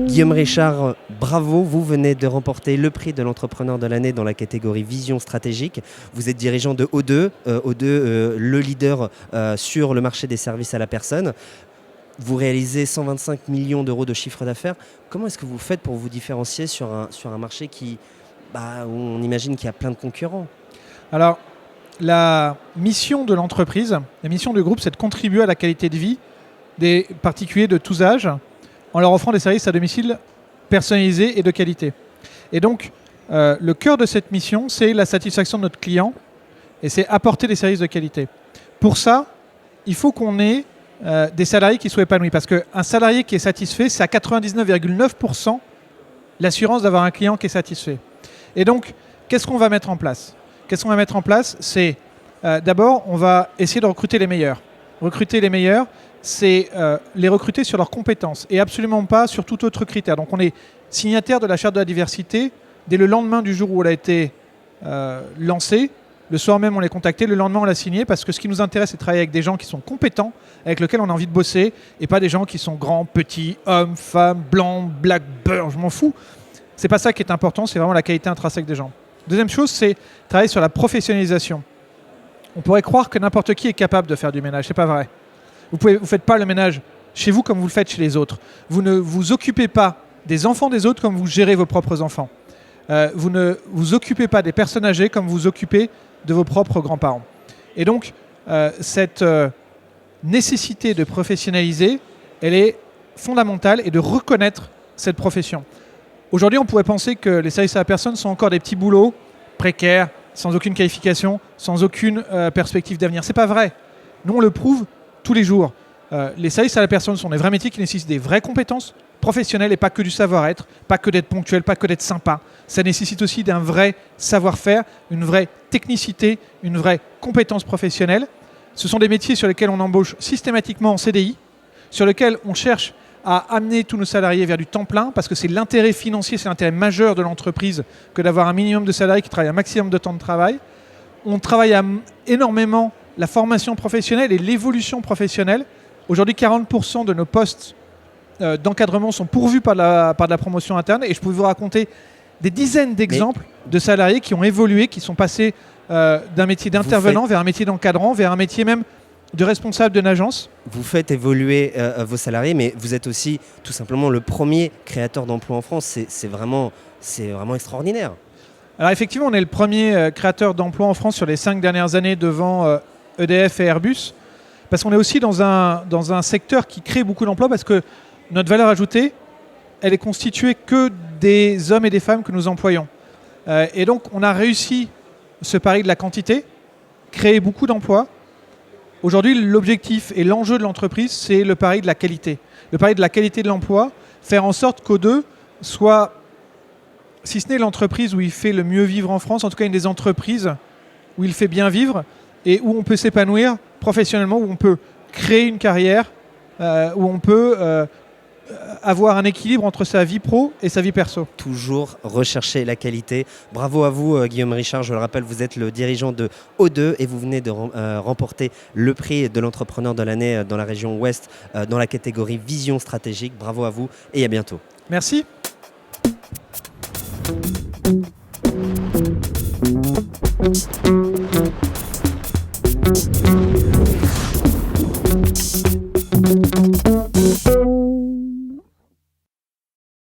Guillaume Richard, bravo, vous venez de remporter le prix de l'entrepreneur de l'année dans la catégorie vision stratégique. Vous êtes dirigeant de O2, le leader sur le marché des services à la personne. Vous réalisez 125 millions d'euros de chiffre d'affaires. Comment est-ce que vous faites pour vous différencier sur un marché où on imagine qu'il y a plein de concurrents? Alors, la mission de l'entreprise, la mission du groupe, c'est de contribuer à la qualité de vie des particuliers de tous âges en leur offrant des services à domicile personnalisés et de qualité. Et donc, le cœur de cette mission, c'est la satisfaction de notre client et c'est apporter des services de qualité. Pour ça, il faut qu'on ait des salariés qui soient épanouis parce qu'un salarié qui est satisfait, c'est à 99,9% l'assurance d'avoir un client qui est satisfait. Et donc, qu'est-ce qu'on va mettre en place? Qu'est-ce qu'on va mettre en place? C'est d'abord, on va essayer de recruter les meilleurs. Recruter les meilleurs, c'est les recruter sur leurs compétences et absolument pas sur tout autre critère. Donc on est signataire de la charte de la diversité dès le lendemain du jour où elle a été lancée. Le soir même, on l'a contacté, le lendemain, on l'a signé parce que ce qui nous intéresse, c'est de travailler avec des gens qui sont compétents, avec lesquels on a envie de bosser et pas des gens qui sont grands, petits, hommes, femmes, blancs, black, beurre, je m'en fous. C'est pas ça qui est important, c'est vraiment la qualité intrinsèque des gens. Deuxième chose, c'est travailler sur la professionnalisation. On pourrait croire que n'importe qui est capable de faire du ménage, c'est pas vrai. Vous ne faites pas le ménage chez vous comme vous le faites chez les autres. Vous ne vous occupez pas des enfants des autres comme vous gérez vos propres enfants. Vous ne vous occupez pas des personnes âgées comme vous occupez de vos propres grands-parents. Et donc, cette nécessité de professionnaliser, elle est fondamentale et de reconnaître cette profession. Aujourd'hui, on pourrait penser que les services à la personne sont encore des petits boulots précaires, sans aucune qualification, sans aucune perspective d'avenir. C'est pas vrai. Nous, on le prouve tous les jours. Les services à la personne sont des vrais métiers qui nécessitent des vraies compétences professionnelles et pas que du savoir-être, pas que d'être ponctuel, pas que d'être sympa. Ça nécessite aussi d'un vrai savoir-faire, une vraie technicité, une vraie compétence professionnelle. Ce sont des métiers sur lesquels on embauche systématiquement en CDI, sur lesquels on cherche à amener tous nos salariés vers du temps plein, parce que c'est l'intérêt financier, c'est l'intérêt majeur de l'entreprise que d'avoir un minimum de salariés qui travaillent un maximum de temps de travail. On travaille énormément la formation professionnelle et l'évolution professionnelle. Aujourd'hui, 40% de nos postes d'encadrement sont pourvus par de la promotion interne. Et je peux vous raconter des dizaines d'exemples de salariés qui ont évolué, qui sont passés d'un métier d'intervenant vers un métier d'encadrant, vers un métier même de responsable d'une agence. Vous faites évoluer vos salariés, mais vous êtes aussi tout simplement le premier créateur d'emplois en France. C'est vraiment extraordinaire. Alors effectivement, on est le premier créateur d'emplois en France sur les 5 dernières années devant EDF et Airbus, parce qu'on est aussi dans un secteur qui crée beaucoup d'emplois, parce que notre valeur ajoutée, elle est constituée que des hommes et des femmes que nous employons. Et donc, on a réussi ce pari de la quantité, créer beaucoup d'emplois. Aujourd'hui, l'objectif et l'enjeu de l'entreprise, c'est le pari de la qualité. Le pari de la qualité de l'emploi, faire en sorte qu'O2 soit, si ce n'est l'entreprise où il fait le mieux vivre en France, en tout cas une des entreprises où il fait bien vivre et où on peut s'épanouir professionnellement, où on peut créer une carrière, où on peut avoir un équilibre entre sa vie pro et sa vie perso. Toujours rechercher la qualité. Bravo à vous, Guillaume Richard. Je le rappelle, vous êtes le dirigeant de O2 et vous venez de remporter le prix de l'entrepreneur de l'année dans la région Ouest, dans la catégorie vision stratégique. Bravo à vous et à bientôt. Merci.